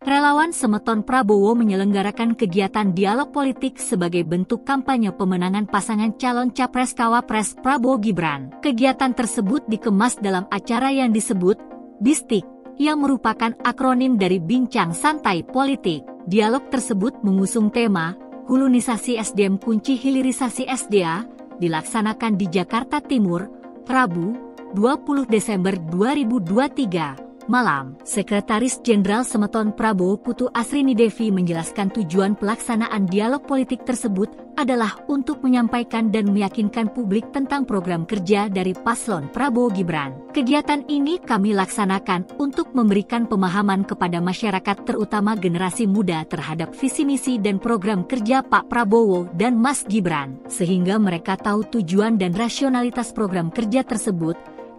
Relawan Semeton Prabowo menyelenggarakan kegiatan dialog politik sebagai bentuk kampanye pemenangan pasangan calon Capres-Cawapres Prabowo Gibran. Kegiatan tersebut dikemas dalam acara yang disebut BISTIK, yang merupakan akronim dari Bincang Santai Politik. Dialog tersebut mengusung tema Hulunisasi SDM Kunci Hilirisasi SDA, dilaksanakan di Jakarta Timur, Rabu, 20 Desember 2023. Malam, Sekretaris Jenderal Semeton Prabowo Putu Asrini Devi menjelaskan tujuan pelaksanaan dialog politik tersebut adalah untuk menyampaikan dan meyakinkan publik tentang program kerja dari paslon Prabowo Gibran. Kegiatan ini kami laksanakan untuk memberikan pemahaman kepada masyarakat terutama generasi muda terhadap visi misi dan program kerja Pak Prabowo dan Mas Gibran, sehingga mereka tahu tujuan dan rasionalitas program kerja tersebut,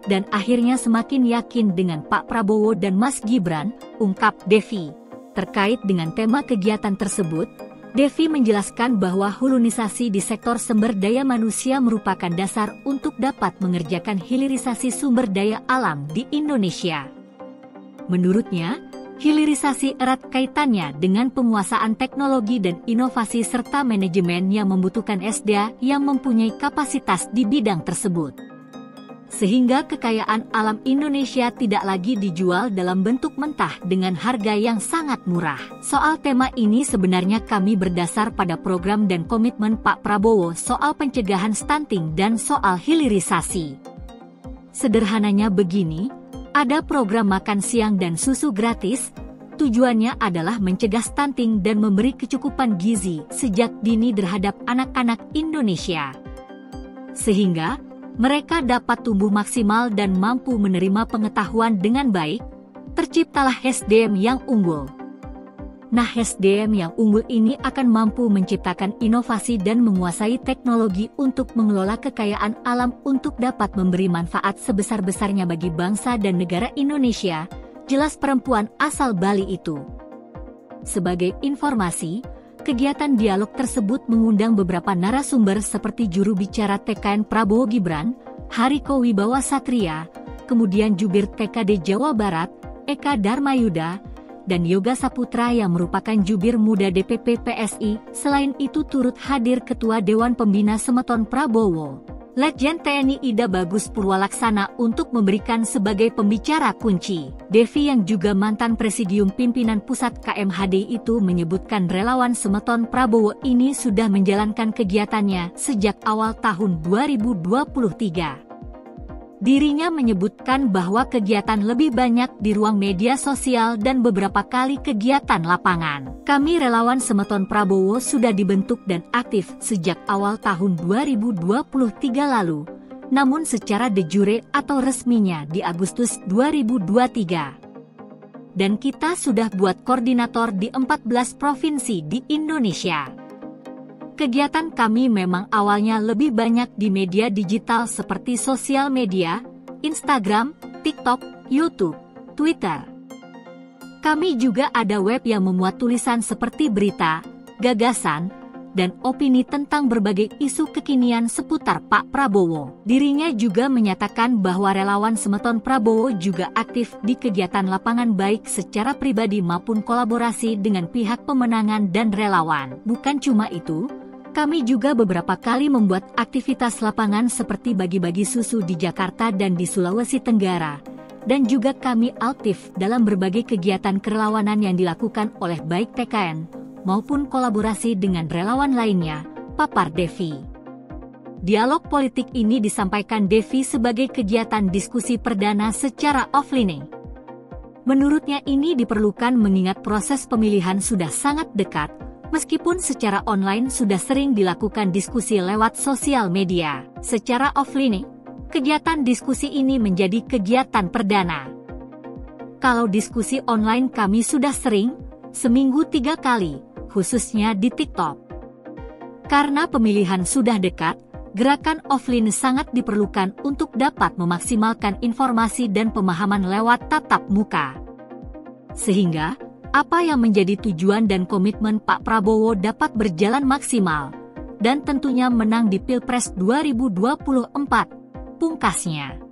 dan akhirnya semakin yakin dengan Pak Prabowo dan Mas Gibran, ungkap Devi. Terkait dengan tema kegiatan tersebut, Devi menjelaskan bahwa hulunisasi di sektor sumber daya manusia merupakan dasar untuk dapat mengerjakan hilirisasi sumber daya alam di Indonesia. Menurutnya, hilirisasi erat kaitannya dengan penguasaan teknologi dan inovasi serta manajemen yang membutuhkan SDA yang mempunyai kapasitas di bidang tersebut. Sehingga kekayaan alam Indonesia tidak lagi dijual dalam bentuk mentah dengan harga yang sangat murah. Soal tema ini sebenarnya kami berdasar pada program dan komitmen Pak Prabowo soal pencegahan stunting dan soal hilirisasi. Sederhananya begini, ada program makan siang dan susu gratis, tujuannya adalah mencegah stunting dan memberi kecukupan gizi sejak dini terhadap anak-anak Indonesia. Sehingga mereka dapat tumbuh maksimal dan mampu menerima pengetahuan dengan baik, terciptalah SDM yang unggul. Nah, SDM yang unggul ini akan mampu menciptakan inovasi dan menguasai teknologi untuk mengelola kekayaan alam untuk dapat memberi manfaat sebesar-besarnya bagi bangsa dan negara Indonesia, jelas perempuan asal Bali itu. Sebagai informasi, kegiatan dialog tersebut mengundang beberapa narasumber seperti juru bicara TKN Prabowo Gibran, Hariko Wibawa Satria, kemudian jubir TKD Jawa Barat, Eka Darmayuda, dan Yoga Saputra yang merupakan jubir muda DPP PSI. Selain itu turut hadir Ketua Dewan Pembina Semeton Prabowo, Letjen TNI Ida Bagus Purwalaksana untuk memberikan sebagai pembicara kunci. Devi yang juga mantan Presidium Pimpinan Pusat KMHD itu menyebutkan relawan Semeton Prabowo ini sudah menjalankan kegiatannya sejak awal tahun 2023. Dirinya menyebutkan bahwa kegiatan lebih banyak di ruang media sosial dan beberapa kali kegiatan lapangan. Kami relawan Semeton Prabowo sudah dibentuk dan aktif sejak awal tahun 2023 lalu, namun secara de jure atau resminya di Agustus 2023. Dan kita sudah buat koordinator di 14 provinsi di Indonesia. Kegiatan kami memang awalnya lebih banyak di media digital seperti sosial media, Instagram, TikTok, YouTube, Twitter. Kami juga ada web yang memuat tulisan seperti berita, gagasan, dan opini tentang berbagai isu kekinian seputar Pak Prabowo. Dirinya juga menyatakan bahwa relawan Semeton Prabowo juga aktif di kegiatan lapangan baik secara pribadi maupun kolaborasi dengan pihak pemenangan dan relawan. Bukan cuma itu, kami juga beberapa kali membuat aktivitas lapangan seperti bagi-bagi susu di Jakarta dan di Sulawesi Tenggara, dan juga kami aktif dalam berbagai kegiatan kerelawanan yang dilakukan oleh baik TKN maupun kolaborasi dengan relawan lainnya, papar Devi. Dialog politik ini disampaikan Devi sebagai kegiatan diskusi perdana secara offline. Menurutnya ini diperlukan mengingat proses pemilihan sudah sangat dekat, meskipun secara online sudah sering dilakukan diskusi lewat sosial media. Secara offline, kegiatan diskusi ini menjadi kegiatan perdana. Kalau diskusi online kami sudah sering, seminggu 3 kali, khususnya di TikTok. Karena pemilihan sudah dekat, gerakan offline sangat diperlukan untuk dapat memaksimalkan informasi dan pemahaman lewat tatap muka. Sehingga, apa yang menjadi tujuan dan komitmen Pak Prabowo dapat berjalan maksimal, dan tentunya menang di Pilpres 2024, pungkasnya.